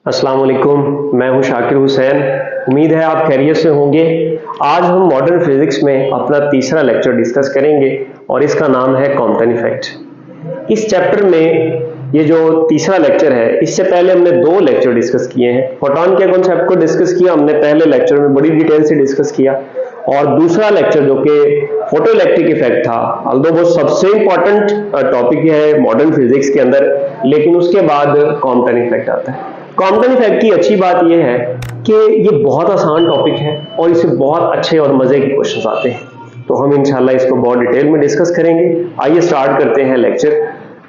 अस्सलाम वालेकुम, मैं हूं शाकिर हुसैन। उम्मीद है आप खैरियत से होंगे। आज हम मॉडर्न फिजिक्स में अपना तीसरा लेक्चर डिस्कस करेंगे और इसका नाम है कॉम्पटन इफेक्ट। इस चैप्टर में ये जो तीसरा लेक्चर है, इससे पहले हमने दो लेक्चर डिस्कस किए हैं। फोटॉन के कॉन्सेप्ट को डिस्कस किया हमने पहले लेक्चर में, बड़ी डिटेल से डिस्कस किया। और दूसरा लेक्चर जो कि फोटोइलेक्ट्रिक इफेक्ट था, ऑल्दो वो सबसे इंपॉर्टेंट टॉपिक है मॉडर्न फिजिक्स के अंदर, लेकिन उसके बाद कॉम्पटन इफेक्ट आता है। कॉम्पटन इफेक्ट की अच्छी बात यह है कि ये बहुत आसान टॉपिक है और इससे बहुत अच्छे और मजे के क्वेश्चंस आते हैं, तो हम इंशाल्लाह इसको बहुत डिटेल में डिस्कस करेंगे। आइए स्टार्ट करते हैं लेक्चर।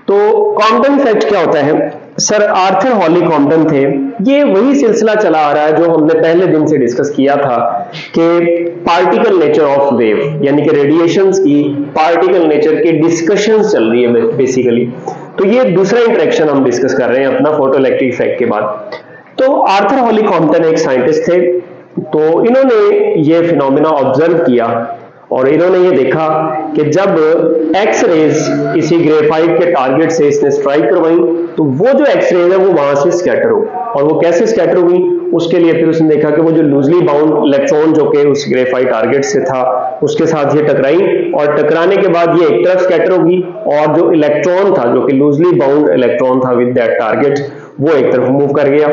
तो कॉम्पटन इफेक्ट क्या होता है? सर आर्थर हॉली कॉम्पटन थे। ये वही सिलसिला चला आ रहा है जो हमने पहले दिन से डिस्कस किया था कि पार्टिकल नेचर ऑफ वेव, यानी कि रेडिएशंस की पार्टिकल नेचर की डिस्कशन चल रही है बेसिकली। तो ये दूसरा इंटरेक्शन हम डिस्कस कर रहे हैं अपना फोटोइलेक्ट्रिक इफेक्ट के बाद। तो आर्थर हॉली कॉम्पटन एक साइंटिस्ट थे, तो इन्होंने ये फिनोमेना ऑब्जर्व किया और इन्होंने ये देखा कि जब एक्स रेज किसी ग्रेफाइट के टारगेट से इसने स्ट्राइक करवाई तो वो जो एक्स रेज है वो वहां से स्कैटर हो। और वो कैसे स्कैटर हुई, उसके लिए फिर उसने देखा कि वो जो लूजली बाउंड इलेक्ट्रॉन जो कि उस ग्रेफाइट टारगेट से था उसके साथ ये टकराई, और टकराने के बाद ये एक तरफ स्कैटर होगी और जो इलेक्ट्रॉन था, जो कि लूजली बाउंड इलेक्ट्रॉन था विद दैट टारगेट, वो एक तरफ मूव कर गया।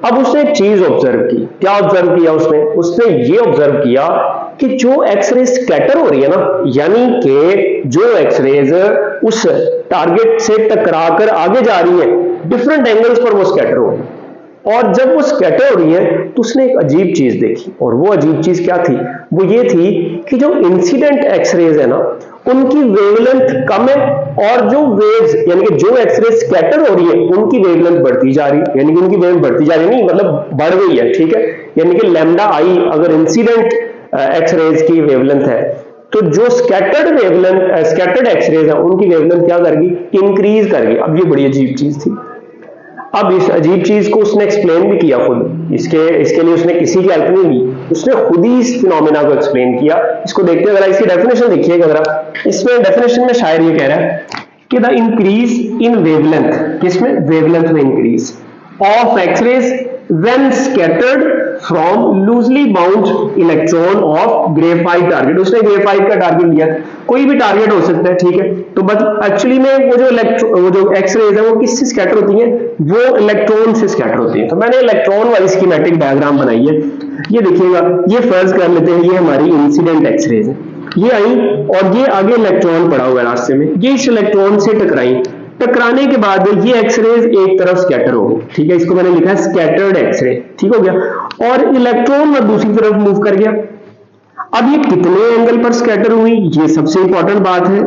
अब उसने एक चीज ऑब्जर्व की। क्या ऑब्जर्व किया उसने ये ऑब्जर्व किया कि जो एक्सरे स्कैटर हो रही है ना, यानी कि जो एक्सरेज उस टारगेट से टकराकर आगे जा रही है, डिफरेंट एंगल्स पर वो स्कैटर हो रही है। और जब वो स्कैटर हो रही है तो उसने एक अजीब चीज देखी, और वो अजीब चीज क्या थी? वो ये थी कि जो इंसिडेंट एक्सरेज है ना, उनकी वेवलेंथ कम है, और जो वेव्स यानी कि जो एक्सरे स्कैटर हो रही है उनकी वेवलेंथ बढ़ती जा रही है। यानी कि उनकी वेव बढ़ती जा रही नहीं, मतलब बढ़ गई है, ठीक है। यानी कि लैम्डा आई अगर इंसिडेंट एक्सरेज की वेवलेंथ है, तो जो स्कैटर्ड एक्सरेज है उनकी वेवलेंथ क्या करेगी? इंक्रीज करेगी। अब ये बड़ी अजीब चीज थी। अब इस अजीब चीज को उसने एक्सप्लेन भी किया खुद। इसके लिए उसने किसी की हेल्प नहीं ली, उसने खुद ही इस फिनोमेना को एक्सप्लेन किया। इसको देखते हैं, इसकी डेफिनेशन देखिएगा जरा। इसमें डेफिनेशन में शायर ये कह रहा है कि द इंक्रीज इन वेवलेंथ, किसमें? वेवलेंथ में increase of X-rays when scattered from loosely bound electron of graphite target. उसने ग्रेफाइट का टारगेट लिया, कोई भी टारगेट हो सकता है, ठीक है। तो बस एक्चुअली में वो जो एक्सरेज है वो किससे स्कैटर होती है? वो इलेक्ट्रॉन से स्कैटर होती है। तो मैंने इलेक्ट्रॉन वाली स्कीमेटिक डायग्राम बनाई है, ये देखिएगा। ये फर्ज कर लेते हैं ये हमारी इंसिडेंट एक्सरेज है, ये आई और ये आगे इलेक्ट्रॉन पड़ा हुआ है रास्ते में, ये इस इलेक्ट्रॉन से टकराई। टकराने के बाद ये एक्सरेज एक तरफ स्कैटर हो गई, ठीक है। इसको मैंने लिखा है स्कैटर्ड एक्सरे, ठीक हो गया। और इलेक्ट्रॉन दूसरी तरफ मूव कर गया। अब ये कितने एंगल पर स्कैटर हुई, ये सबसे इंपॉर्टेंट बात है।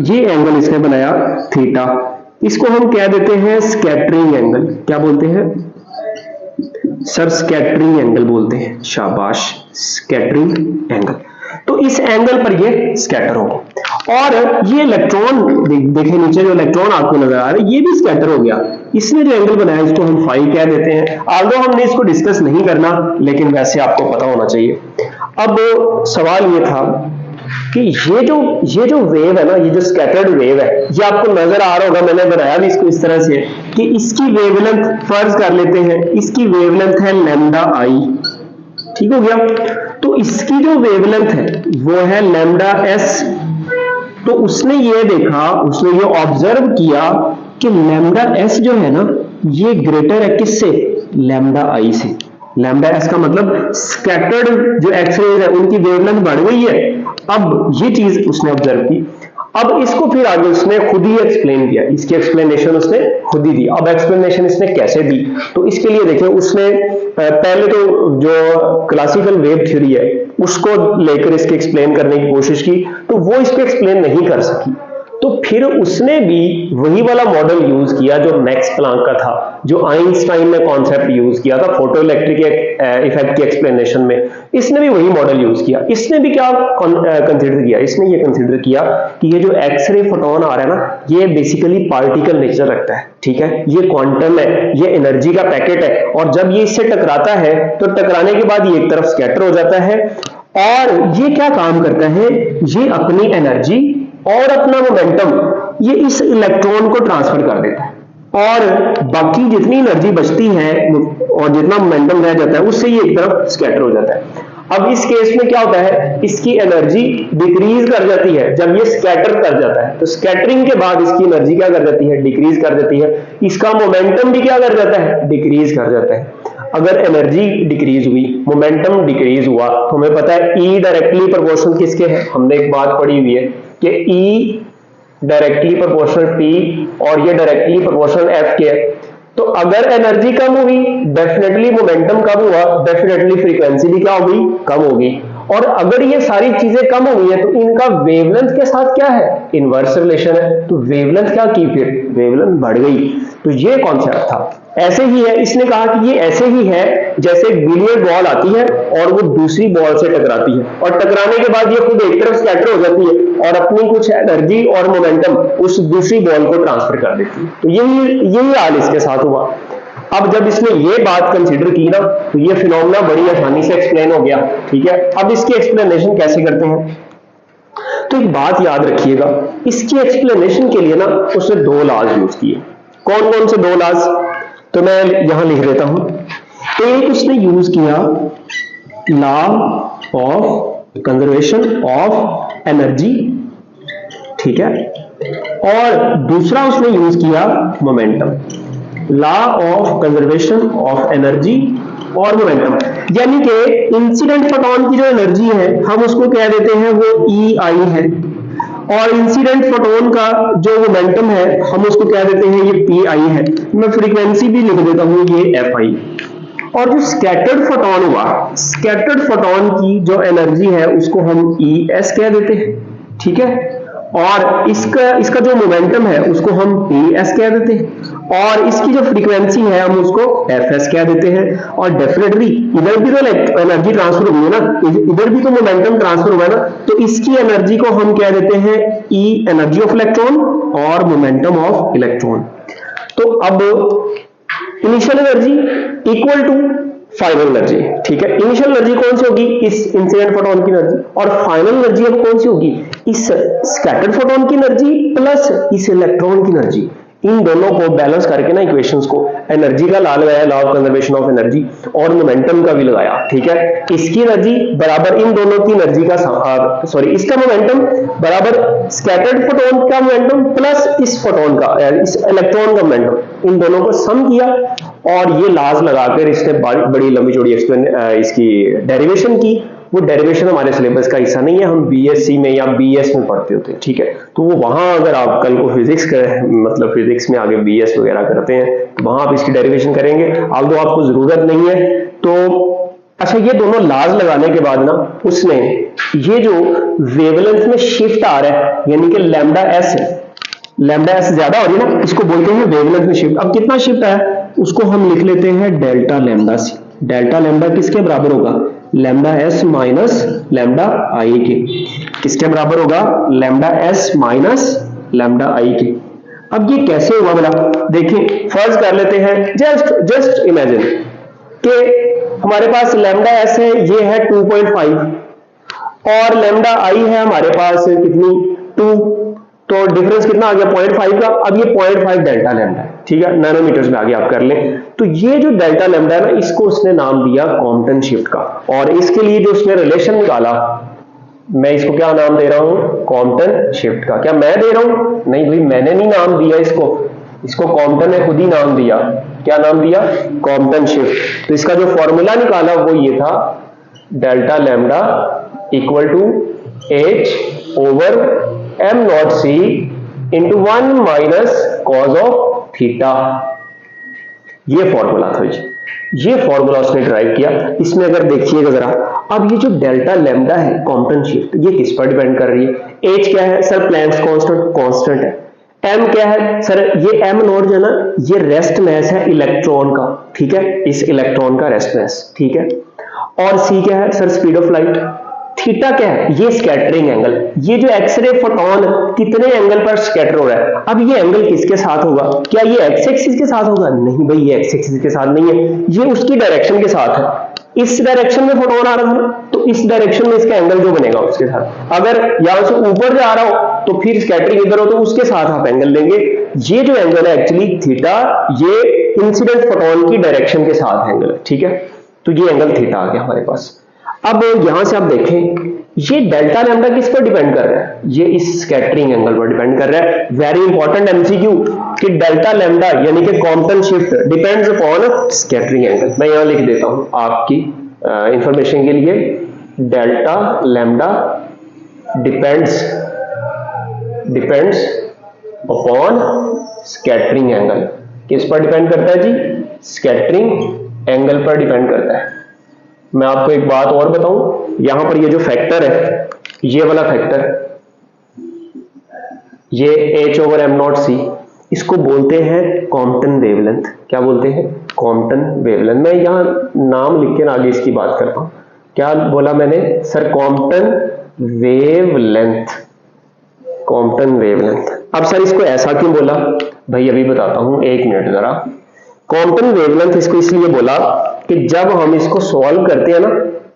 ये एंगल इसने बनाया थीटा, इसको हम कह देते हैं स्कैटरिंग एंगल। क्या बोलते हैं सर? स्कैटरिंग एंगल बोलते हैं। शाबाश, स्कैटरिंग एंगल। तो इस एंगल पर ये स्कैटर हो, और ये इलेक्ट्रॉन देखें नीचे जो इलेक्ट्रॉन आपको नजर आ रहा है, ये भी स्कैटर हो गया। इसने जो एंगल बनाया इसको हम फाई कह देते हैं। आगे हमने इसको डिस्कस नहीं करना, लेकिन वैसे आपको पता होना चाहिए। अब सवाल ये था कि ये जो वेव है ना, ये जो स्कैटर्ड वेव है, ये आपको नजर आ रहा होगा, मैंने बनाया भी इसको इस तरह से कि इसकी वेवलेंथ फर्ज कर लेते हैं, इसकी वेवलेंथ है लैम्डा आई, ठीक हो गया। तो इसकी जो वेवलेंथ है वो है लैम्डा एस। तो उसने ये देखा, उसने ये ऑब्जर्व किया कि लैम्डा एस जो है ना, ये ग्रेटर है किससे? लैम्डा आई से। लैम्डा एस का मतलब स्कैटर्ड जो एक्सरेज है उनकी वेवलेंथ बढ़ गई है। अब ये चीज उसने ऑब्जर्व की। अब इसको फिर आगे उसने खुद ही एक्सप्लेन किया, इसकी एक्सप्लेनेशन उसने खुद ही दी। अब एक्सप्लेनेशन इसने कैसे दी, तो इसके लिए देखिए, उसने पहले तो जो क्लासिकल वेव थ्योरी है उसको लेकर इसके एक्सप्लेन करने की कोशिश की, तो वो इसको एक्सप्लेन नहीं कर सकी। तो फिर उसने भी वही वाला मॉडल यूज किया जो मैक्स प्लांक का था, जो आइंस्टाइन ने कॉन्सेप्ट यूज किया था फोटोइलेक्ट्रिक इफेक्ट की एक्सप्लेनेशन में। इसने भी वही मॉडल यूज किया। इसने भी क्या कंसीडर किया? इसने ये कंसीडर किया कि ये जो एक्सरे फोटोन आ रहा है ना, ये बेसिकली पार्टिकल नेचर रखता है, ठीक है। ये क्वांटम है, ये एनर्जी का पैकेट है, और जब ये इससे टकराता है तो टकराने के बाद ये एक तरफ स्कैटर हो जाता है, और ये क्या काम करता है? ये अपनी एनर्जी और अपना मोमेंटम ये इस इलेक्ट्रॉन को ट्रांसफर कर देता है। और बाकी जितनी एनर्जी बचती है और जितना मोमेंटम रह जाता है उससे ये एक तरफ स्कैटर हो जाता है। अब इस केस में क्या होता है, इसकी एनर्जी डिक्रीज कर जाती है जब ये स्कैटर कर जाता है, तो स्कैटरिंग के बाद इसकी एनर्जी क्या कर जाती है, डिक्रीज कर जाती है। इसका मोमेंटम भी क्या कर जाता है, डिक्रीज कर जाता है। अगर एनर्जी डिक्रीज हुई, मोमेंटम डिक्रीज हुआ, तो हमें पता है E डायरेक्टली प्रोपोर्शनल किसके है, हमने एक बात पढ़ी हुई है कि E डायरेक्टली प्रोपोर्शनल P और ये डायरेक्टली प्रोपोर्शनल F के है। तो अगर एनर्जी कम हुई, डेफिनेटली मोमेंटम कम हुआ, डेफिनेटली फ्रीक्वेंसी भी क्या होगी, कम होगी। और अगर ये सारी चीजें कम हो गई है तो इनका वेवलेंथ के साथ क्या है, इनवर्स रिलेशन है। तो वेवलेंथ क्या की, फिर वेवलेंथ बढ़ गई। तो ये कॉन्सेप्ट था। ऐसे ही है, इसने कहा कि ये ऐसे ही है जैसे एक बिलियर्ड बॉल आती है और वो दूसरी बॉल से टकराती है, और टकराने के बाद ये खुद एक तरफ स्कैटर हो जाती है और अपनी कुछ एनर्जी और मोमेंटम उस दूसरी बॉल को ट्रांसफर कर देती है। तो यही हाल इसके साथ हुआ। अब जब इसने ये बात कंसीडर की ना, तो ये फिनोमेना बड़ी आसानी से एक्सप्लेन हो गया। ठीक है, अब इसकी एक्सप्लेनेशन कैसे करते हैं, तो एक बात याद रखिएगा, इसकी एक्सप्लेनेशन के लिए ना उसने दो लॉज यूज किए। कौन कौन से दो लॉज, तो मैं यहां लिख देता हूं। एक उसने यूज किया law of conservation of energy, ठीक है, और दूसरा उसने यूज किया momentum, law of conservation of energy और मोमेंटम। यानी कि इंसिडेंट फोटोन की जो एनर्जी है हम उसको कह देते हैं वो EI है, और इंसिडेंट फोटोन का जो मोमेंटम है हम उसको कह देते हैं ये PI है। मैं फ्रीक्वेंसी भी लिख देता हूं ये FI। और जो स्कैटर्ड फोटोन हुआ, स्कैटर्ड फोटोन की जो एनर्जी है उसको हम ES कह देते हैं, ठीक है, और इसका जो मोमेंटम है उसको हम PS कह देते हैं, और इसकी जो फ्रीक्वेंसी है हम उसको FS कह देते हैं। और डेफिनेटली इधर भी तो एनर्जी ट्रांसफर हुई है ना, इधर भी तो मोमेंटम ट्रांसफर हुआ है ना, तो इसकी एनर्जी को हम कह देते हैं E एनर्जी ऑफ इलेक्ट्रॉन और मोमेंटम ऑफ इलेक्ट्रॉन। तो अब initial energy equal to final energy, ठीक है। इनिशियल एनर्जी कौन सी होगी, इस इंसिडेंट फोटोन की एनर्जी, और फाइनल एनर्जी अब कौन सी होगी, इस स्कैटर्ड फोटोन की एनर्जी प्लस इस इलेक्ट्रॉन की एनर्जी। इन दोनों को बैलेंस करके ना इक्वेशंस को, एनर्जी का लॉ लगाया, law of conservation of energy, और मोमेंटम का भी लगाया, ठीक है। इसकी एनर्जी बराबर इन दोनों की एनर्जी का इसका मोमेंटम बराबर स्कैटर्ड फोटोन का मोमेंटम प्लस इस फोटोन का, इस इलेक्ट्रॉन का मोमेंटम, इन दोनों को सम किया और ये लॉज लगाकर इसने बड़ी लंबी चौड़ी इसकी डेरिवेशन की। वो डेरिवेशन हमारे सिलेबस का हिस्सा नहीं है, हम BSc में या BS में पढ़ते होते हैं, ठीक है। तो वो वहां अगर आप कल को फिजिक्स मतलब फिजिक्स में आगे BS वगैरह करते हैं तो वहां आप इसकी डेरिवेशन करेंगे, अब तो आपको जरूरत नहीं है। तो अच्छा, ये दोनों लॉज लगाने के बाद ना उसने ये जो वेवलेंथ में शिफ्ट आ रहा है, यानी कि लैम्डा S ज्यादा हो रही है ना, इसको बोलते हैं वेवलेंथ में शिफ्ट। अब कितना शिफ्ट आया उसको हम लिख लेते हैं delta lambda C। Delta lambda किसके बराबर होगा, lambda S minus lambda I के। किसके बराबर होगा, lambda S minus lambda I के। अब ये कैसे हुआ बोला, देखिए फर्ज कर लेते हैं, जस्ट इमेजिन कि हमारे पास लैम्डा S है, ये है 2.5 और लैम्डा I है हमारे पास कितनी 2, तो डिफरेंस कितना आ गया 0.5 का। अब ये 0.5 डेल्टा लैम्डा है, ठीक है, नैनोमीटर्स में आगे आप कर लें। तो ये जो डेल्टा लैम्डा है ना, इसको उसने नाम दिया कॉम्पटन शिफ्ट का, और इसके लिए जो उसने रिलेशन निकाला, मैं इसको क्या नाम दे रहा हूं, कॉम्पटन शिफ्ट का। क्या मैं दे रहा हूं, नहीं भाई, मैंने नहीं नाम दिया इसको कॉम्पटन ने खुद ही नाम दिया। क्या नाम दिया, कॉम्पटन शिफ्ट। तो इसका जो फॉर्मूला निकाला वो ये था, delta lambda equal to H over m naught C into 1 minus cos of theta. ये फॉर्मूला था जी, ये फॉर्मूला उसने ड्राइव किया। इसमें अगर देखिएगा जरा, अब ये जो डेल्टा लैम्डा है कॉम्पटन शिफ्ट, ये किस पर डिपेंड कर रही है। H क्या है सर, प्लैंक्स कांस्टेंट है। m क्या है सर, ये m नॉट जो है ना, ये रेस्ट मास है इलेक्ट्रॉन का, ठीक है, इस इलेक्ट्रॉन का रेस्ट मास, ठीक है। और c क्या है sir, speed of light. Theta क्या है, ये स्कैटरिंग एंगल, ये जो एक्सरे फोटोन कितने एंगल पर स्कैटर हो रहा है। अब ये एंगल किसके साथ होगा, क्या ये एक्स एक्सिस के साथ होगा, नहीं भाई, ये एक्स एक्सिस के साथ नहीं है, ये उसकी डायरेक्शन के साथ है। इस डायरेक्शन में फोटोन आ रहा था, तो तो इस डायरेक्शन में इसका एंगल जो बनेगा उसके साथ, अगर यहां से ऊपर जा रहा हो तो फिर स्कैटरिंग इधर हो तो उसके साथ आप एंगल लेंगे। ये जो एंगल है एक्चुअली थीटा, ये इंसिडेंट फोटोन की डायरेक्शन के साथ एंगल है, ठीक है। तो ये एंगल थीटा आ गया हमारे पास। अब यहां से आप देखें ये डेल्टा लैम्डा किस पर डिपेंड कर रहा है, ये इस स्कैटरिंग एंगल पर डिपेंड कर रहा है। वेरी इंपॉर्टेंट एमसीक्यू कि डेल्टा लैम्डा यानी कि Compton shift depends upon scattering angle. मैं यहां लिख देता हूं आपकी इंफॉर्मेशन के लिए, delta lambda depends upon scattering angle. किस पर डिपेंड करता है जी, स्कैटरिंग एंगल पर डिपेंड करता है। मैं आपको एक बात और बताऊं, यहां पर ये जो फैक्टर है, ये वाला फैक्टर, ये H/m0c, इसको बोलते हैं कॉम्पटन वेवलेंथ। क्या बोलते हैं, कॉम्पटन वेवलेंथ। मैं यहां नाम लिख के आगे इसकी बात करता हूं। क्या बोला मैंने sir, Compton wavelength, Compton wavelength. अब सर इसको ऐसा क्यों बोला, भाई अभी बताता हूं, एक मिनट जरा। कॉम्पटन वेवलेंथ इसको इसलिए बोला कि जब हम इसको सॉल्व करते हैं ना,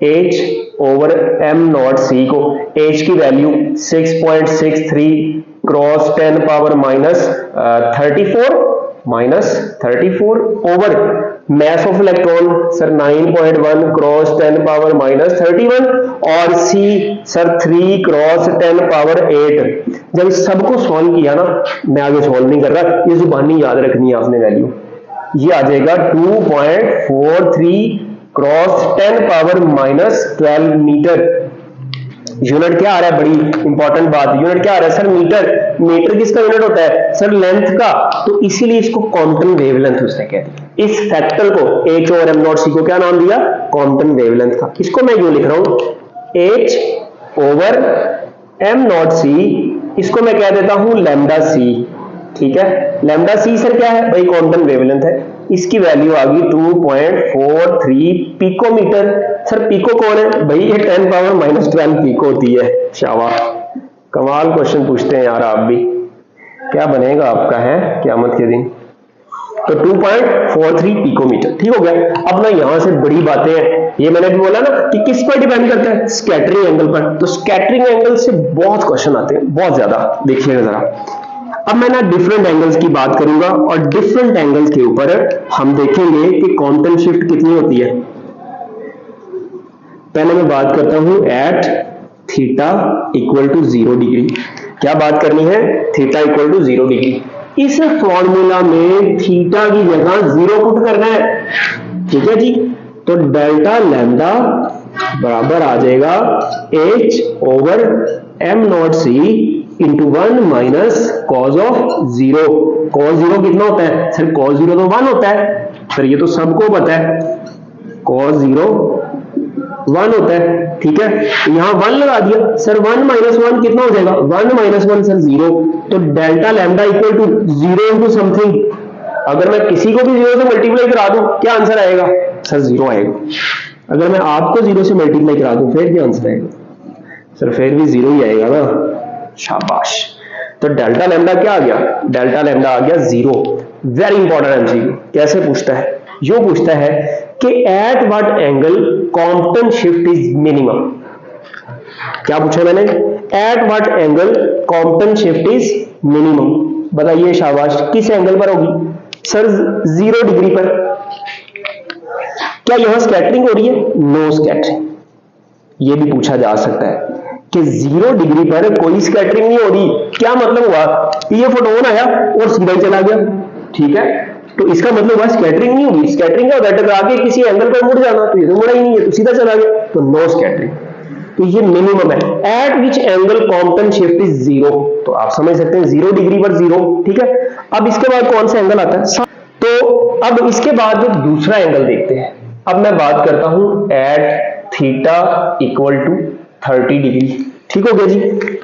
H/m0c को, H की value 6.63 cross 10 power -34 over mass of electron sir 9.1 cross 10 power -31 और C सर 3 क्रॉस 10 पावर 8। जब इस सबको सॉल्व किया ना, मैं आगे सॉल्व नहीं कर रहा, ये जुबानी याद रखनी है आपने वैल्यू, ये आ जाएगा 2.43 क्रॉस 10 पावर -12 मीटर। यूनिट क्या आ रहा है, बड़ी इंपॉर्टेंट बात, यूनिट क्या आ रहा है सर, मीटर। मीटर किसका यूनिट होता है सर, लेंथ का। तो इसीलिए इसको कॉम्पटन वेवलेंथ उसने कह दिया। इस फैक्टर को H/m0c को क्या नाम दिया, कॉम्पटन वेवलेंथ का। इसको मैं यूं लिख रहा हूं, H/m0c, इसको मैं कह देता हूं लैम्डा सी, ठीक है। लैम्डा सी सर क्या है भाई, कॉम्पटन वेवलेंथ है। इसकी वैल्यू आ गई 2.43 पिकोमीटर। सर पिको कौन है भाई, ये 10 पावर -12 पिको होती है। शाबाश, कमाल क्वेश्चन पूछते हैं यार आप भी, क्या बनेगा आपका है क़यामत के दिन। तो 2.43 पिकोमीटर, ठीक हो गया। अब ना यहां से बड़ी बातें हैं, ये मैंने भी बोला ना कि किस पर डिपेंड करता है, स्कैटरिंग एंगल पर। तो स्कैटरिंग एंगल से बहुत क्वेश्चन आते हैं, बहुत ज्यादा। देखिएगा जरा, अब मैं ना डिफरेंट एंगल्स की बात करूंगा और डिफरेंट एंगल्स के ऊपर हम देखेंगे कि कॉम्पटन शिफ्ट कितनी होती है। पहले मैं बात करता हूं at theta equal to 0 degree. क्या बात करनी है, थीटा इक्वल टू 0 डिग्री। इस फॉर्मूला में थीटा की जगह 0 पुट करना है, ठीक है जी। तो डेल्टा लैम्डा बराबर आ जाएगा H/m0c into 1 minus cos of 0। Cause 0 कितना होता है सर, कॉज 0 तो 1 होता है सर, ये तो सबको पता है, कॉज 0 1 होता है, ठीक है। यहां 1 लगा दिया सर, 1 माइनस 1 कितना हो जाएगा, 1 माइनस 1 सर 0। तो delta lambda equal to 0 into something. अगर मैं किसी को भी 0 से मल्टीप्लाई करा दूं, क्या आंसर आएगा सर, 0 आएगा। अगर मैं आपको 0 से मल्टीप्लाई करा दूं, फिर क्या आंसर आएगा सर, फिर भी 0 ही आएगा ना। शाबाश। तो डेल्टा लैम्डा क्या आ गया, डेल्टा लैम्डा आ गया 0। Very important MCQ. कैसे पूछता है, यो पूछता है कि at what angle Compton shift is minimum. क्या पूछा मैंने, at what angle Compton shift is minimum. बताइए शाबाश, किस एंगल पर होगी सर, 0 डिग्री पर। क्या यहां स्कैटरिंग हो रही है, नो स्कैटरिंग। यह भी पूछा जा सकता है कि 0 डिग्री पर कोई स्कैटरिंग नहीं हो रही। क्या मतलब हुआ, ये फोटोन आया और सीधा चला गया, ठीक है। तो इसका मतलब हुआ स्कैटरिंग नहीं होगी। स्कैटरिंग क्या होता है, टकरा के किसी एंगल पर मुड़ जाना, तो ये तो मुड़ा ही नहीं है, तो सीधा चला गया, तो नो स्कैटरिंग। तो ये मिनिमम है। Eight which angle Compton shift is 0, तो आप समझ सकते हैं 0 डिग्री पर 0, ठीक है। अब इसके बाद कौन सा एंगल आता है, तो अब इसके बाद दूसरा एंगल देखते हैं। अब मैं बात करता हूं at theta equal to 30 degree, ठीक हो गया जी।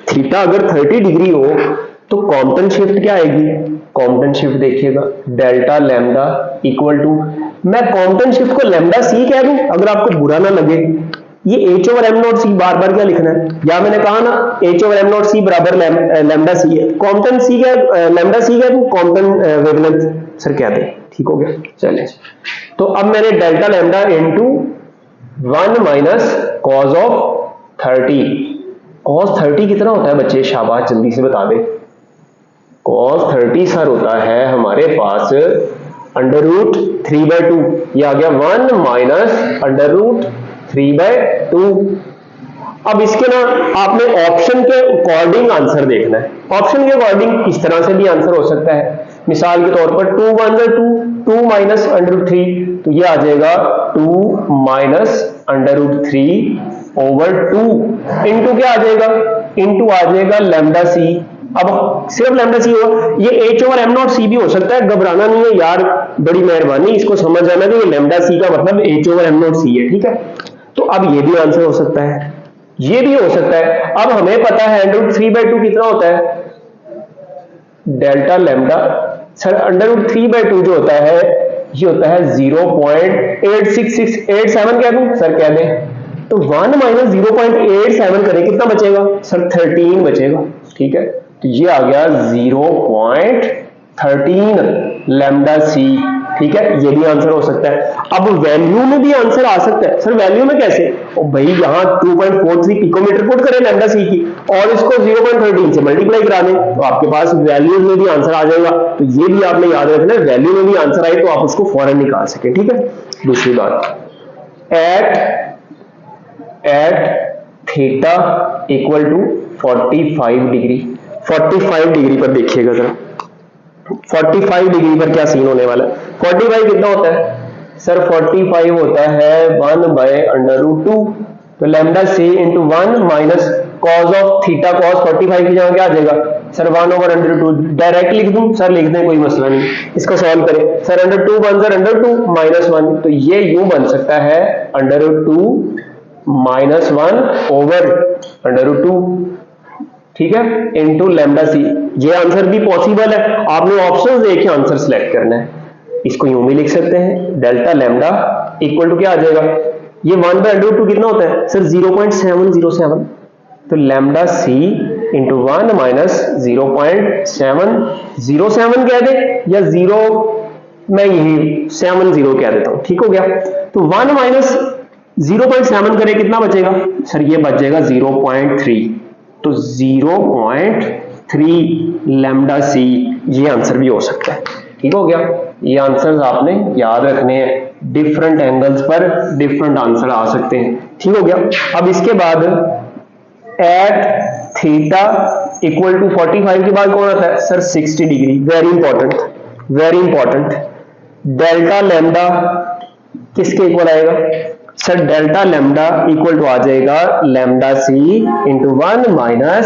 थीटा अगर 30 डिग्री हो तो कॉम्पटन शिफ्ट क्या आएगी, कॉम्पटन शिफ्ट देखिएगा डेल्टा लैम्डा इक्वल टू, मैं कॉम्पटन शिफ्ट को लैम्डा सी कह दूं अगर आपको बुरा ना लगे। ये H/m0c बार बार क्या लिखना है, या मैंने कहा ना H/m0c बराबर लैम्डा सी है, कॉम्पटन सी क्या, लैम्डा सी क्या, कॉम्पटन वेवलेंथ सर क्या दे, ठीक हो गया। चलिए, तो अब मैंने delta lambda into 1 minus cos of 30। Cos 30 कितना होता है बच्चे, शाबाश जल्दी से बता दे। कॉस 30 सर होता है हमारे पास √3/2। ये आ गया 1 माइनस √3/2। अब इसके ना आपने ऑप्शन के अकॉर्डिंग आंसर देखना है। ऑप्शन के अकॉर्डिंग इस तरह से भी आंसर हो सकता है, मिसाल के तौर पर 2 1 2 2 माइनस √3, तो ये आ जाएगा 2 माइनस √3/2 इंटू क्या आ जाएगा, इंटू आ जाएगा लैम्डा सी। अब सिर्फ लैम्डा सी होगा, ये H/m0c भी हो सकता है, घबराना नहीं है यार, बड़ी मेहरबानी इसको समझ जाना कि ये लैम्डा सी का मतलब H/m0c है, ठीक है। तो अब ये भी आंसर हो सकता है, ये भी हो सकता है। अब हमें पता है √3/2 कितना होता है, डेल्टा लैम्डा। सर √3/2 जो होता है ये होता है 0.86687 कह दूं, सर कह दें, तो 1 माइनस 0.87 करें कितना बचेगा, सर 13 बचेगा, ठीक है। तो ये आ गया 0.13 लैम्डा सी, ठीक है, ये भी आंसर हो सकता है। अब वैल्यू में भी आंसर आ सकता है, सर वैल्यू में कैसे, ओ भाई यहाँ 2.43 पिकोमीटर पुट करें लैम्डा सी की और इसको 0.13 से मल्टीप्लाई करा दें, तो आपके पास वैल्यू में भी आंसर आ जाएगा। तो ये भी आपने याद रखना है, वैल्यू में भी आंसर आए तो आप उसको फौरन निकाल सके, ठीक है। दूसरी बात, at theta equal to 45 degree, 45 degree पर देखिएगा जरा, 45 डिग्री पर क्या सीन होने वाला है। 45 कितना होता है, सर 45 होता है 1/√2, तो lambda C into 1 minus cos of theta, cos 45 की जगह क्या आ जाएगा, सर 1/√2 डायरेक्ट लिख दूं, सर लिख दें कोई मसला नहीं, इसको सॉल्व करें। सर √2 1 √2 -1, तो ये यूं बन सकता है √2 -1/√2, ठीक है, इनटू लैम्डा सी। ये आंसर भी पॉसिबल है, आपने ऑप्शंस देख के आंसर सिलेक्ट करना है। इसको यूं भी लिख सकते हैं, डेल्टा लैम्डा इक्वल टू क्या आ जाएगा, ये 1/√2 कितना होता है, सर 0.707, तो लैम्डा सी इंटू 1 माइनस 0.707 कह दे, या 0 मैं यही 70 कह देता हूं, ठीक हो गया। तो 1 माइनस 0.7 करें कितना बचेगा, सर ये बच जाएगा 0.3, तो 0.3 लैम्डा सी, ये आंसर भी हो सकता है, ठीक हो गया। ये आंसर्स आपने याद रखने हैं, डिफरेंट एंगल्स पर डिफरेंट आंसर आ सकते हैं, ठीक हो गया। अब इसके बाद एट थीटा इक्वल टू 45 के बाद कौन आता है, sir 60 degree, very important, very important. Delta lambda किसके इक्वल आएगा, sir delta lambda equal to आ जाएगा lambda C into 1 minus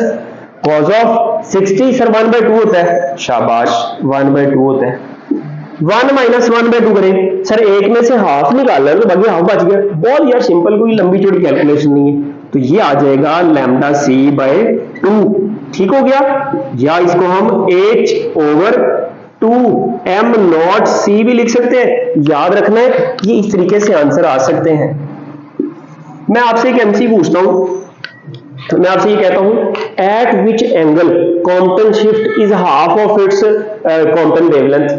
cos of 60, sir 1/2 होता है, शाबाश 1/2 होता है। 1 माइनस 1/2 करें, सर एक में से हाफ निकालना है तो बाकी हाफ बच गया, बहुत यार सिंपल, कोई लंबी चौड़ी कैलकुलेशन नहीं है। तो ये आ जाएगा लैम्डा सी बाय 2, ठीक हो गया। या इसको हम H/2m0c भी लिख सकते हैं, याद रखना है ये इस तरीके से आंसर आ सकते हैं। मैं आपसे एक एमसी पूछता हूं, तो मैं आपसे ये कहता हूं, eight which angle Compton shift is half of its Compton wavelength,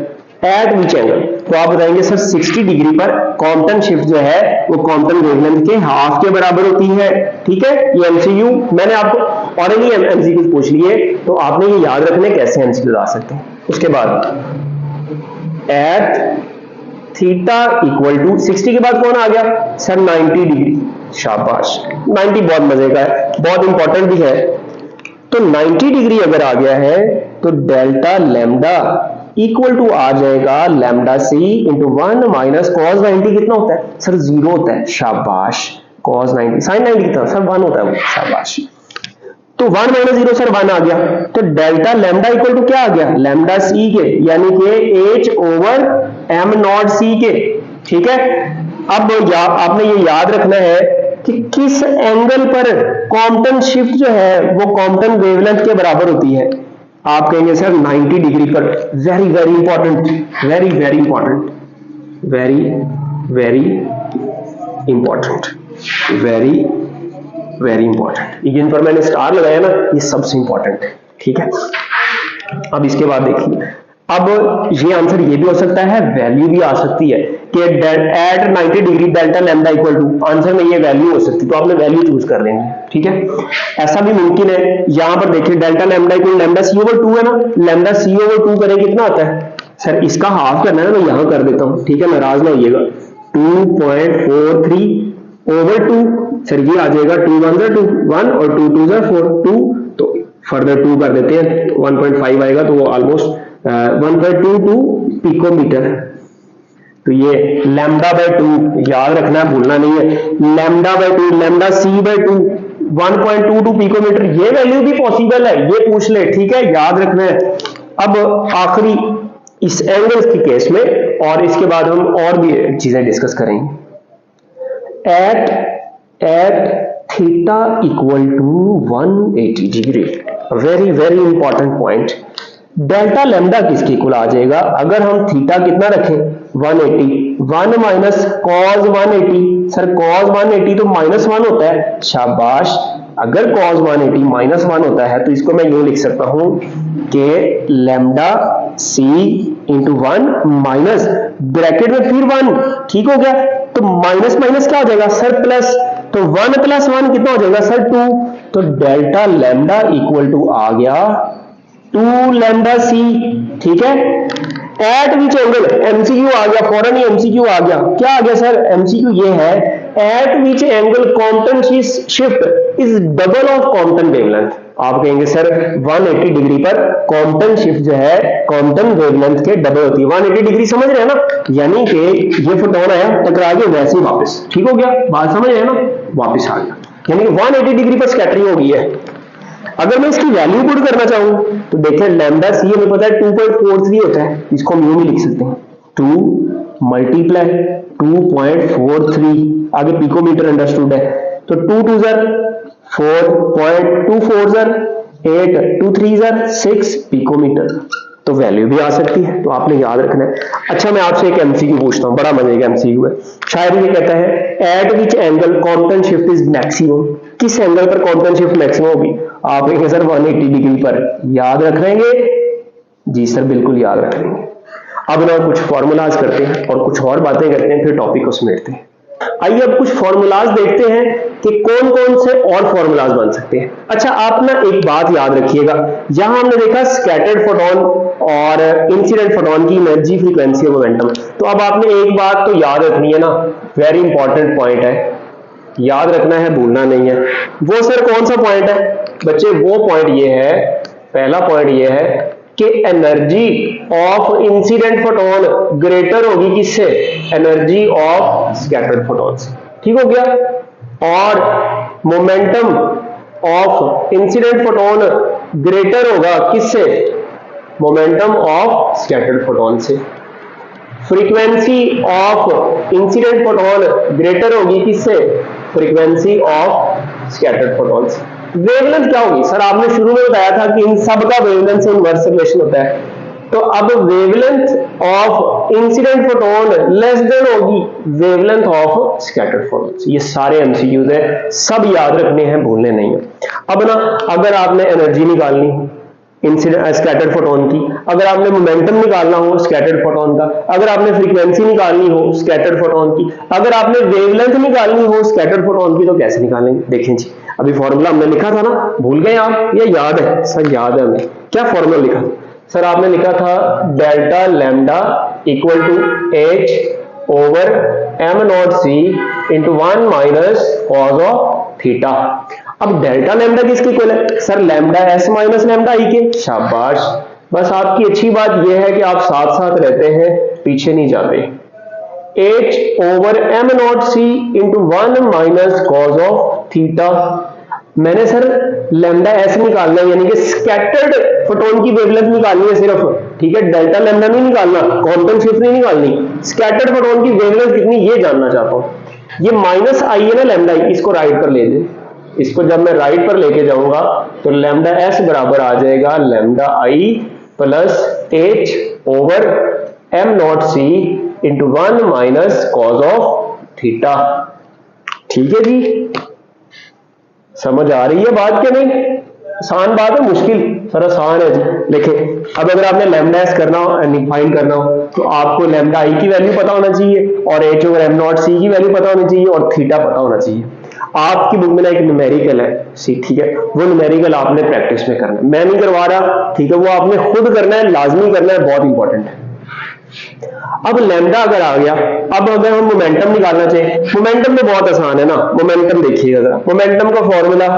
eight which angle, तो आप बताएंगे सर 60 डिग्री पर कॉम्पटन शिफ्ट जो है वो कॉम्पटन वेवलेंथ के हाफ के बराबर होती है, ठीक है। ये एमसीक्यू मैंने आपको ऑलरेडी एमसीक्यू पूछ लिए, तो आपने ये याद रखने कैसे एमसीक्यू ला सकते हैं। उसके बाद एट थीटा इक्वल टू 60 के बाद कौन आ गया, सर 90 डिग्री, शाबाश 90 बहुत मजे का है, बहुत इंपॉर्टेंट भी है। तो 90 डिग्री अगर आ गया है तो डेल्टा लैम्डा इक्वल टू आ जाएगा लैम्डा सी इंटू 1 माइनस कॉस 90 कितना होता है, सर 0 होता है, शाबाश। कॉस 90 साइन 90 कितना, सर 1 होता है वो, शाबाश। तो 1 माइनस 0 सर 1 आ गया, तो डेल्टा लैम्डा इक्वल टू क्या आ गया, लैम्डा सी के, यानी कि H/m0c के, ठीक है। अब आपने ये याद रखना है कि किस एंगल पर कॉम्पटन शिफ्ट जो है वो कॉम्पटन वेवलेंथ के बराबर होती है। आप कहेंगे सर 90 डिग्री पर, very very important, very very important, very very important, very very important. इन पर मैंने स्टार लगाया ना, ये सबसे इंपॉर्टेंट है, ठीक है। अब इसके बाद देखिए अब ये आंसर ये भी हो सकता है, वैल्यू भी आ सकती है कि एट 90 degree delta lambda equal to, answer में ये वैल्यू हो सकती है, तो आपने वैल्यू चूज कर लेंगे, ठीक है। ऐसा भी मुमकिन है, यहां पर देखिए डेल्टा लैम्डा इक्वल लैम्डा सी ओवर 2 है ना, लैम्डा सी ओवर 2 करें कितना आता है सर, इसका हाफ करना है ना, मैं यहां कर देता हूं, ठीक है, नाराज ना होइएगा, 2.43 ओवर 2, सर ये आ जाएगा 2 1 2 1 और 2 2 4 2, तो फर्दर 2 कर देते हैं, 1.5 आएगा, तो वो ऑलमोस्ट 1.22 पिकोमीटर। तो ये लैम्डा बाय 2 याद रखना है, भूलना नहीं है, lambda by 2, lambda C by 2 1.22 picometre, ये वैल्यू भी पॉसिबल है, ये पूछ ले, ठीक है, याद रखना है। अब आखिरी इस एंगल्स के केस में, और इसके बाद हम और भी चीजें डिस्कस करेंगे। At theta equal to 180 degree, very very important point, delta lambda किसके इक्वल आ जाएगा अगर हम थीटा कितना रखें 180, 1 माइनस कॉस 180, सर कॉस 180 तो -1 होता है, शाबाश, अगर cos 180 -1 होता है तो इसको मैं यूं लिख सकता हूं कि लैम्डा सी इंटू 1 माइनस ब्रैकेट में फिर 1, ठीक हो गया, तो माइनस माइनस क्या हो जाएगा सर प्लस, तो 1 प्लस 1 कितना हो जाएगा सर 2, तो डेल्टा लैम्डा इक्वल टू आ गया 2 लैम्डा सी, ठीक है। एट विच एंगल, एमसीक्यू आ गया, फौरन ही एमसीक्यू आ गया, क्या आ गया सर, एमसीक्यू ये है, eight which angle Compton shift is double of Compton wavelength. आप कहेंगे सर 180 डिग्री पर कॉम्पटन शिफ्ट जो है कॉम्पटन वेवलेंथ के डबल होती है, 180 डिग्री समझ रहे हैं ना, यानी कि ये फोटोन आया टकरा के वैसे ही वापस, ठीक हो गया, बात समझ रहे हैं ना, वापस आ गया, यानी कि 180 डिग्री पर स्कैटरिंग हो गई है। अगर मैं इसकी वैल्यू पुट करना चाहूं तो देखिए लैम्डा सी हमें पता है 2.43 होता है, इसको हम यूं भी लिख सकते हैं 2 मल्टीप्लाई 2.43, आगे पिकोमीटर अंडरस्टूड है, तो 2 2 4, 2 4 8, 2 3 6 पिकोमीटर, तो वैल्यू भी आ सकती है, तो आपने याद रखना है। अच्छा मैं आपसे एक एमसीक्यू पूछता हूं, बड़ा मजे का एमसीक्यू है, शायद ये कहता है eight which angle Compton shift is maximum, किस एंगल पर कॉम्पटन शिफ्ट मैक्सिमम होगी, आप कहेंगे सर 180 डिग्री पर, याद रखेंगे जी सर, बिल्कुल याद रखेंगे। अब ना कुछ फॉर्मूलाज करते हैं और कुछ और बातें करते हैं, फिर टॉपिक को समेटते हैं। आइए अब कुछ फॉर्मूलाज देखते हैं कि कौन कौन से और फॉर्मूलाज बन सकते हैं। अच्छा आप ना एक बात याद रखिएगा, यहां हमने देखा स्कैटर्ड फोटोन और इंसिडेंट फोटोन की एनर्जी, फ्रीक्वेंसी और मोमेंटम, तो अब आपने एक बात तो याद रखनी है ना, वेरी इंपॉर्टेंट पॉइंट है, याद रखना है, भूलना नहीं है। वो सर कौन सा पॉइंट है बच्चे, वो पॉइंट ये है, पहला पॉइंट ये है कि energy of incident photon greater होगी किससे, एनर्जी ऑफ स्कैटर्ड फोटोन से, ठीक हो गया, और momentum of incident photon greater होगा किससे, मोमेंटम ऑफ स्कैटर्ड फोटोन से, frequency of incident photon greater होगी किससे, फ्रीक्वेंसी ऑफ स्कैटर्ड फोटोन से। वेवलेंथ क्या होगी सर, आपने शुरू में बताया था कि इन सब का वेवलेंथ से इनवर्स रिलेशन होता है, तो अब wavelength of incident photon less than होगी वेवलेंथ ऑफ स्कैटर्ड फोटोन। ये सारे एमसीक्यूज हैं, सब याद रखने हैं, भूलने नहीं है। अब ना अगर आपने एनर्जी निकालनी इंसिडेंट स्कैटर्ड फोटोन की, अगर आपने मोमेंटम निकालना हो स्कैटर्ड फोटोन का, अगर आपने फ्रीक्वेंसी निकालनी हो स्कैटर्ड फोटोन की, अगर आपने वेवलेंथ निकालनी हो स्कैटर्ड फोटोन की, तो कैसे निकालेंगे, देखें जी, अभी फॉर्मूला हमने लिखा था ना, भूल गए आप, ये याद है सर, याद है हमें, क्या फॉर्मूला लिखा सर, आपने लिखा था delta lambda equal to h over M naught C into 1 minus cos of theta. अब डेल्टा लैम्डा किसके इक्वल है sir, lambda s minus lambda i के, शाबाश, बस आपकी अच्छी बात यह है कि आप साथ साथ रहते हैं, पीछे नहीं जाते, H over M naught C into 1 minus cos of theta. मैंने सर लैम्डा एस निकालना है, यानी कि स्कैटर्ड फोटोन की वेवलेंथ निकालनी है सिर्फ, ठीक है, डेल्टा लैम्डा नहीं निकालना, कॉम्पटन शिफ्ट नहीं निकालनी, स्कैटर्ड फोटोन की वेवलेंथ कितनी ये जानना चाहता हूं। ये माइनस आई है ना लैम्डा आई, इसको राइट पर ले दे, इसको जब मैं राइट पर लेके जाऊंगा तो लैम्डा एस बराबर आ जाएगा lambda I plus H over M naught C into 1 minus cos of theta, ठीक है जी, समझ आ रही है बात के नहीं, आसान बात है, मुश्किल? सर आसान है जी। देखिए अब अगर आपने लैम्डा एस करना हो, फाइंड करना हो, तो आपको लैम्डा आई की वैल्यू पता होना चाहिए और एच ओवर एम नॉट सी की वैल्यू पता होनी चाहिए और थीटा पता होना चाहिए। आपकी बुक में ना एक न्यूमेरिकल है सी, ठीक है, वो न्यूमेरिकल आपने प्रैक्टिस में करना है, मैं नहीं करवा रहा, ठीक है, वो आपने खुद करना है, लाजमी करना है, बहुत इंपॉर्टेंट है। अब लैम्डा अगर आ गया, अब अगर हम मोमेंटम निकालना चाहें, मोमेंटम तो बहुत आसान है ना, मोमेंटम देखिएगा जरा, मोमेंटम का formula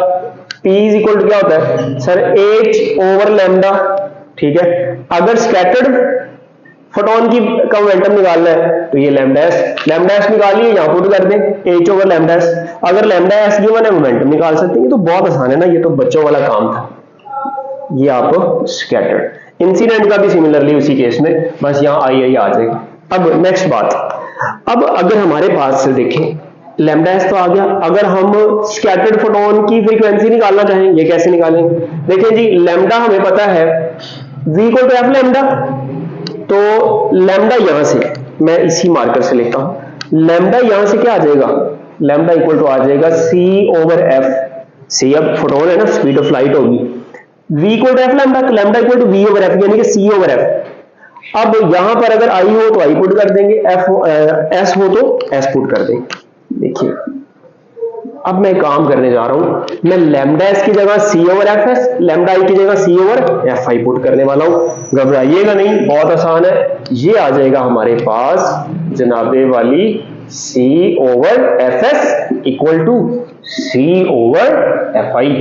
P is equal to क्या होता है सर, H ओवर लैम्डा, ठीक है। अगर स्कैटर्ड फोटोन की का मोमेंटम निकालना है तो ये लैम्डा एस निकालिए, यहां पुट कर दें H ओवर लैम्डा एस। अगर लैम्डा एस गिवन है, मोमेंटम निकाल सकते हैं। ये तो बहुत आसान है ना, ये तो बच्चों वाला काम था। ये आप स्कैटर्ड, इंसिडेंट का भी सिमिलरली उसी केस में, बस यहाँ आई आ जाएगा। अब नेक्स्ट बात, अब अगर हमारे पास से देखें लैम्डा एस तो आ गया, अगर हम स्कैटर्ड फोटोन की फ्रीक्वेंसी निकालना चाहें, ये कैसे निकालेंगे? देखें जी, लैम्डा हमें पता है v equal to F lambda, तो लैम्डा यहां से मैं इसी मार्कर से लेता हूं, लैम्डा यहां से क्या आ जाएगा, लैम्डा इक्वल टू आ जाएगा c ओवर एफ, सी अब फोटोन है ना, स्पीड ऑफ लाइट होगी, v equal to F lambda, तो lambda equal to v over f यानी कि c ओवर एफ। अब यहां पर अगर i हो तो i पुट कर देंगे, s हो तो s पुट कर देंगे। देखिए अब मैं काम करने जा रहा हूं, मैं लैम्डा एस की जगह c over F s, lambda i की जगह c over F i put करने वाला हूं, घबराइएगा नहीं, बहुत आसान है। ये आ जाएगा हमारे पास जनाबे वाली c over F S equal to c over F I,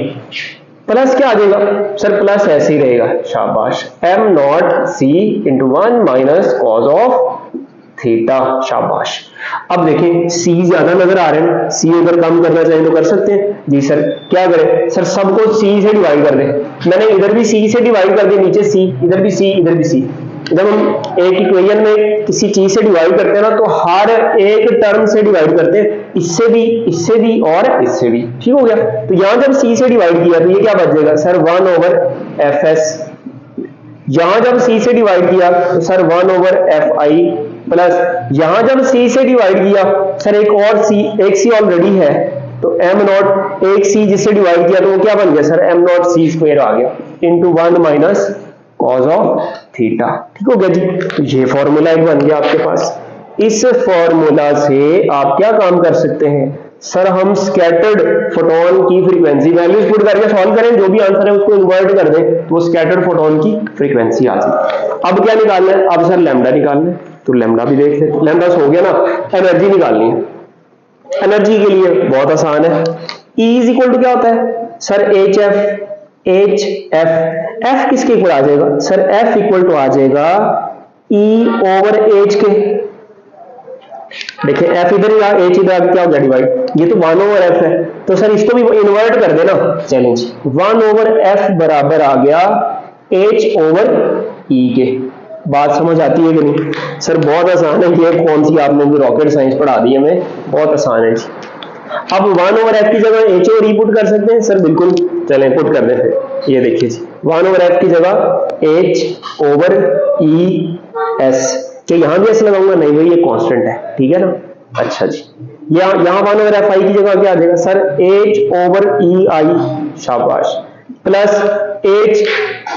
plus क्या आ जाएगा सर, प्लस ऐसे ही रहेगा, शाबाश, m naught c into 1 minus cos of theta, शाबाश। अब देखें c ज्यादा नजर आ रहे हैं, c अगर कम करना चाहें तो कर सकते हैं जी। सर क्या करें सर, सबको c से डिवाइड कर दें, मैंने इधर भी c से डिवाइड कर दिया, नीचे c, इधर भी c, इधर भी c। जब हम एक इक्वेशन में किसी चीज से डिवाइड करते हैं ना, तो हर एक टर्म से डिवाइड करते हैं, इससे भी और इससे भी, ठीक हो गया। तो यहां जब c से डिवाइड किया तो ये क्या बच जाएगा सर, 1 ओवर एफ एस, यहां जब c से डिवाइड किया तो sir 1 over F I, plus यहां जब c से डिवाइड किया सर एक और c, एक c ऑलरेडी है तो m नॉट, एक c जिससे डिवाइड किया तो वो क्या बन गया sir, m naught c square आ गया into 1 minus cos of theta, ठीक हो गया जी। तो ये फॉर्मूला एक बन गया आपके पास। इस फॉर्मूला से आप क्या काम कर सकते हैं सर, हम स्कैटर्ड फोटोन की फ्रीक्वेंसी वैल्यूज पुट करके सॉल्व करें, जो भी आंसर है उसको इन्वर्ट कर दें तो स्कैटर्ड फोटोन की फ्रीक्वेंसी आ जाए। अब क्या निकालना है, अब सर लैम्डा निकालना है, तो लैम्डा भी देख लेते, लैम्डा हो गया ना, एनर्जी निकालनी है। एनर्जी के लिए बहुत आसान है, E इज इक्वल टू क्या होता है सर, एच एफ, एफ किसके इक्वल आ जाएगा सर, एफ इक्वल टू आ जाएगा E ओवर एच के। देखिए एफ इधर ही, एच इधर क्या हो गया डिवाइड, ये तो 1 ओवर एफ है, तो सर इसको भी इन्वर्ट कर देना, चैलेंज 1 ओवर एफ बराबर आ गया एच ओवर ई के। बात समझ आती है कि नहीं सर, बहुत आसान है, ये कौन सी आपने भी रॉकेट साइंस पढ़ा दी हमें, बहुत आसान है जी। अब 1 ओवर एफ की जगह एच ओवर ई पुट कर सकते हैं सर, बिल्कुल, चलें पुट कर दें फिर। ये देखिए जी, 1 ओवर एफ की जगह एच ओवर ई एस, क्या यहां भी एस लगाऊंगा, नहीं भाई ये कांस्टेंट है, ठीक है ना। अच्छा जी, यहां 1 ओवर एफ आई की जगह क्या आ जाएगा sir, H over E I, शाबाश, प्लस एच,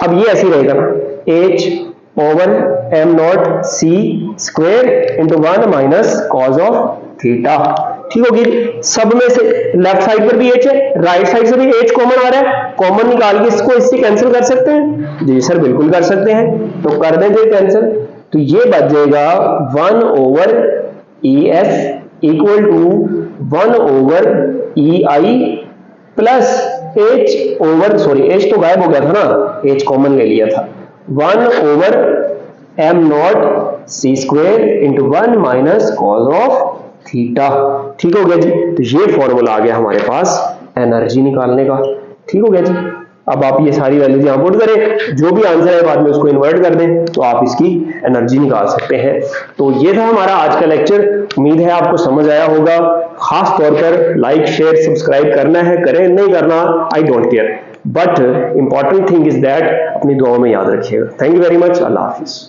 अब ये ऐसे रहेगा ना, H over M naught C square into 1 minus cos of theta, ठीक होगी। सब में से लेफ्ट साइड पर भी एच है, राइट साइड से भी एच कॉमन आ रहा है, कॉमन निकाल के इसको इससे कैंसिल कर सकते हैं जी सर, बिल्कुल कर सकते हैं, तो कर देंगे कैंसिल, तो ये बच जाएगा 1 over E S equal to 1 over E I plus H over, sorry H तो गायब हो गया था ना, एच कॉमन ले लिया था, 1 over M naught C square into 1 minus cos of theta, ठीक हो गया जी। तो ये फॉर्मूला आ गया हमारे पास एनर्जी निकालने का, ठीक हो गया जी। अब आप ये सारी वैल्यूज यहां पुट करें, जो भी आंसर है बाद में उसको इन्वर्ट कर दें तो आप इसकी एनर्जी निकाल सकते हैं। तो ये था हमारा आज का लेक्चर, उम्मीद है आपको समझ आया होगा। खास तौर पर लाइक शेयर सब्सक्राइब करना है, करें, नहीं करना I don't care, but important thing is that अपनी दुआओं में याद रखिएगा। Thank you very much, Allah Hafiz.